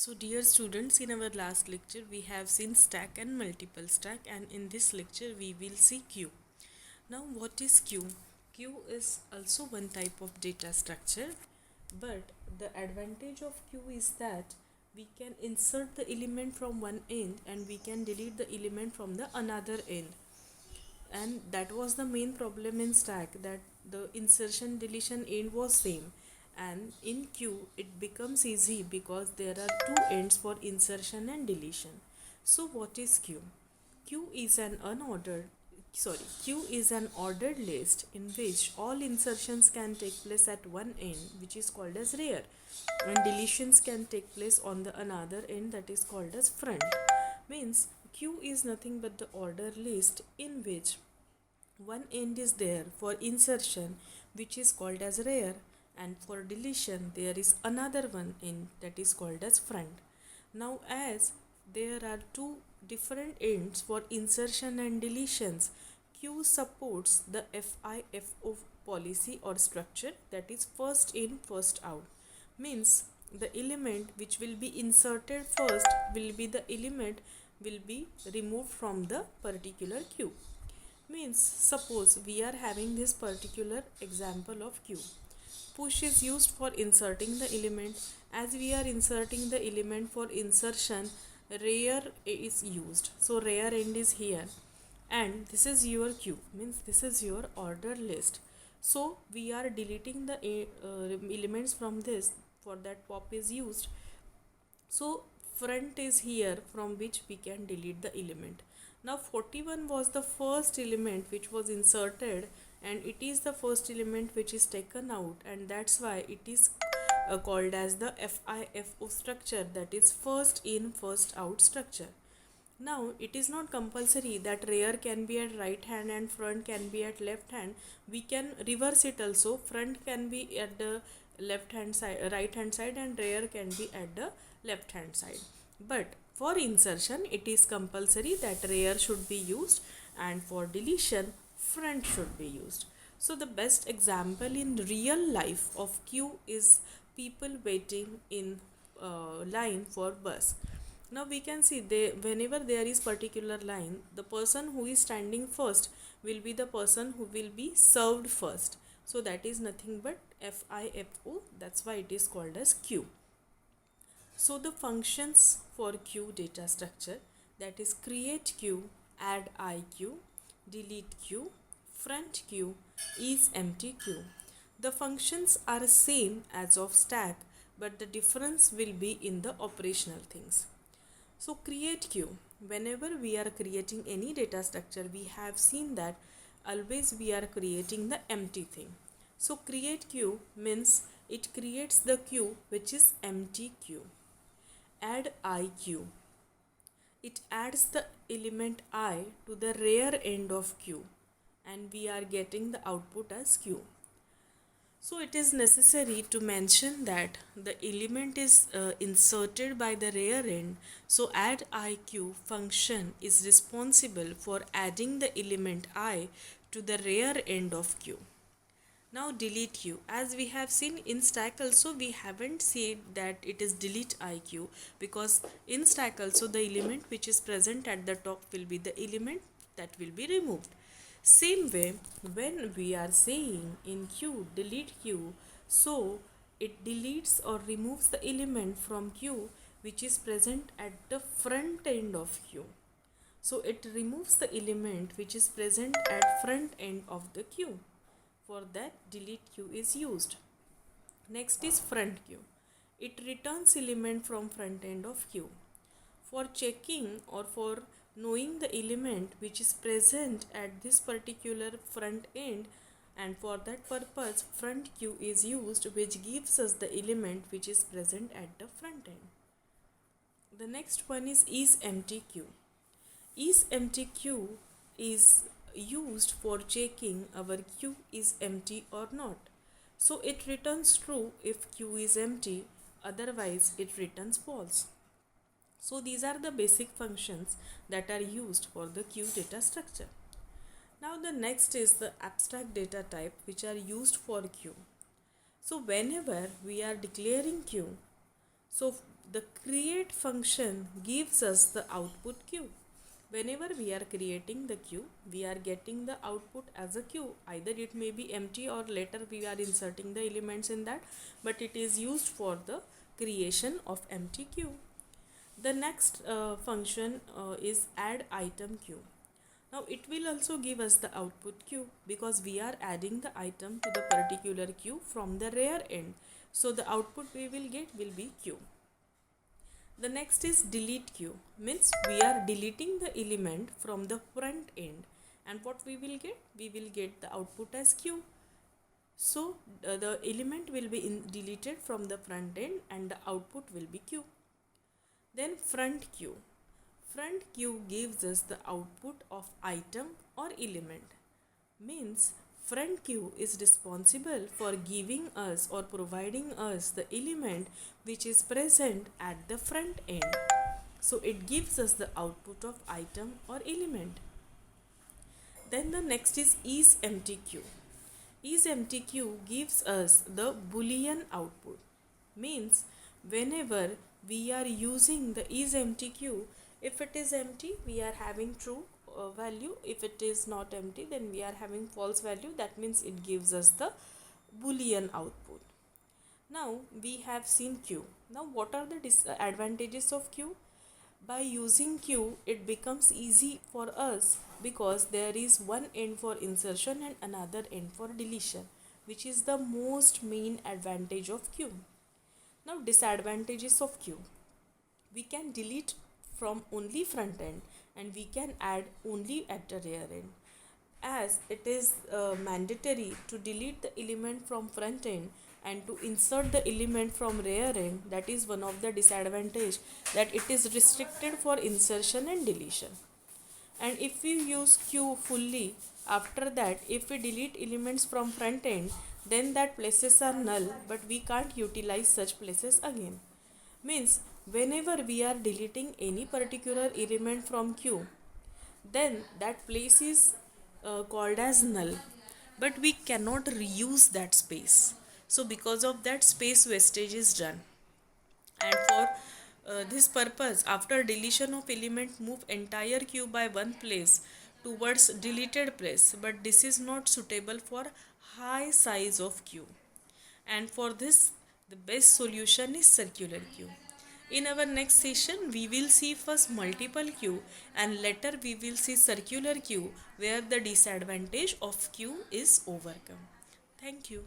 So dear students, in our last lecture we have seen stack and multiple stack, and in this lecture we will see queue. Now what is queue? Queue is also one type of data structure, but the advantage of queue is that we can insert the element from one end and we can delete the element from the another end. And that was the main problem in stack, that the insertion deletion end was same, and in queue it becomes easy because there are two ends for insertion and deletion. So what is queue? Queue is an ordered list in which all insertions can take place at one end, which is called as rear, and deletions can take place on the another end, that is called as front. Means queue is nothing but the order list in which one end is there for insertion, which is called as rear, and for deletion there is another one end, that is called as front. Now as there are two different ends for insertion and deletions, queue supports the FIFO policy or structure, that is first in first out. Means the element which will be inserted first will be the element will be removed from the particular queue. Means suppose we are having this particular example of queue. Push is used for inserting the element. As we are inserting the element for insertion, rear is used. So rear end is here, and this is your queue, means this is your order list. So we are deleting the elements from this, for that pop is used. So front is here from which we can delete the element. Now 41 was the first element which was inserted, and it is the first element which is taken out, and that's why it is called as the FIFO structure, that is first in first out structure. Now it is not compulsory that rear can be at right hand and front can be at left hand. We can reverse it also. Front can be at the left hand side, right hand side, and rear can be at the left hand side. But for insertion it is compulsory that rear should be used, and for deletion front should be used. So the best example in real life of queue is people waiting in line for bus. Now we can see they, whenever there is particular line, the person who is standing first will be the person who will be served first. So that is nothing but FIFO, that's why it is called as queue. So the functions for queue data structure, that is create queue, add IQ, delete queue, front queue, is empty queue. The functions are same as of stack, but the difference will be in the operational things. So create queue. Whenever we are creating any data structure, we have seen that always we are creating the empty thing. So create queue means it creates the queue which is empty queue. Add IQ. It adds the element I to the rear end of queue, and we are getting the output as queue. So it is necessary to mention that the element is inserted by the rear end. So add IQ function is responsible for adding the element I to the rear end of queue. Now delete queue. As we have seen in stack also, we haven't said that it is delete IQ, because in stack also the element which is present at the top will be the element that will be removed. Same way, when we are saying in queue delete queue, so it deletes or removes the element from queue which is present at the front end of queue. So it removes the element which is present at front end of the queue. For that, delete queue is used. Next is front queue. It returns element from front end of queue. For checking or for knowing the element which is present at this particular front end, and for that purpose front queue is used, which gives us the element which is present at the front end. The next one is empty queue. Is empty queue is used for checking our queue is empty or not. So it returns true if queue is empty, otherwise it returns false. So these are the basic functions that are used for the queue data structure. Now the next is the abstract data type which are used for queue. So whenever we are declaring queue, so the create function gives us the output q. Whenever we are creating the queue, we are getting the output as a queue. Either it may be empty or later we are inserting the elements in that, but it is used for the creation of empty queue. The next function is add item queue. Now it will also give us the output queue because we are adding the item to the particular queue from the rear end. So the output we will get will be queue. The next is delete queue, means we are deleting the element from the front end, and what we will get? We will get the output as queue. So the element will be deleted from the front end and the output will be queue. Then front queue. Front queue gives us the output of item or element. Means front queue is responsible for giving us or providing us the element which is present at the front end. So it gives us the output of item or element. Then the next is empty queue. Empty queue gives us the boolean output. Means whenever we are using the empty queue, if it is empty we are having true value, if it is not empty then we are having false value. That means it gives us the boolean output. Now we have seen queue. Now what are the disadvantages of queue? By using queue it becomes easy for us because there is one end for insertion and another end for deletion, which is the most main advantage of queue. Now disadvantages of queue: we can delete from only front end and we can add only at the rear end. As it is mandatory to delete the element from front end and to insert the element from rear end, that is one of the disadvantage, that it is restricted for insertion and deletion. And if we use queue fully, after that if we delete elements from front end, then that places are null, but we can't utilize such places again. Means whenever we are deleting any particular element from queue, then that place is called as null, but we cannot reuse that space. So because of that, space wastage is done. And for this purpose, after deletion of element, move entire queue by one place towards deleted place, but this is not suitable for high size of queue. And for this, the best solution is circular queue. In our next session, we will see first multiple queue and later we will see circular queue, where the disadvantage of queue is overcome. Thank you.